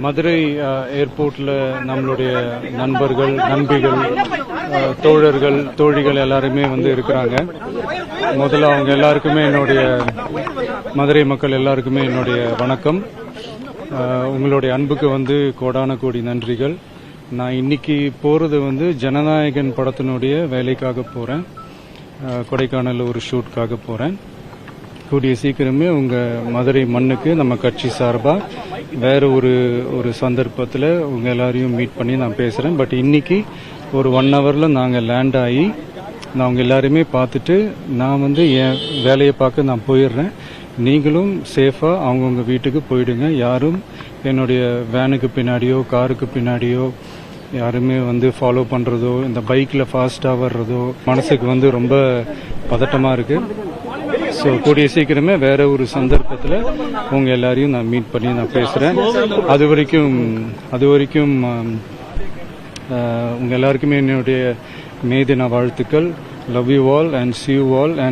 மதுரை ஏர்போர்ட்டில் நம்மளுடைய நண்பர்கள், நண்பிகள், தோழர்கள், தோழிகள் எல்லாருமே வந்து இருக்கிறாங்க. முதல்ல அவங்க எல்லாருக்குமே என்னுடைய மதுரை மக்கள் எல்லாருக்குமே என்னுடைய வணக்கம். உங்களுடைய அன்புக்கு வந்து கோடான கோடி நன்றிகள். நான் இன்னைக்கு போறது வந்து ஜனநாயகன் படத்தினுடைய வேலைக்காக போறேன். கொடைக்கானல் ஒரு ஷூட்காக போறேன். கூடிய சீக்கிரமே உங்க மதுரை மண்ணுக்கு நம்ம கட்சி சார்பா வேற ஒரு சந்தர்ப்பத்தில் உங்க எல்லாரையும் மீட் பண்ணி நான் பேசுறேன். பட் இன்னைக்கு ஒரு 1 ஹவர்ல நாங்க லேண்ட் ஆகி நான் உங்க எல்லாருமே பார்த்துட்டு நான் வந்து என் வேலையை பார்க்க நான் போயிடுறேன். நீங்களும் சேஃபா அவங்கவுங்க வீட்டுக்கு போயிடுங்க. யாரும் என்னுடைய வேனுக்கு பின்னாடியோ காருக்கு பின்னாடியோ யாருமே வந்து ஃபாலோ பண்றதோ இந்த பைக்ல ஃபாஸ்டா வர்றதோ மனசுக்கு வந்து ரொம்ப பதட்டமா இருக்கு. ஸோ கூடிய சீக்கிரமே வேற ஒரு சந்தர்ப்பத்தில் உங்க எல்லாரையும் நான் மீட் பண்ணி நான் பேசுறேன். அது வரைக்கும் உங்க எல்லாருக்குமே என்னுடைய மே தின வாழ்த்துக்கள். Love you all and see you all and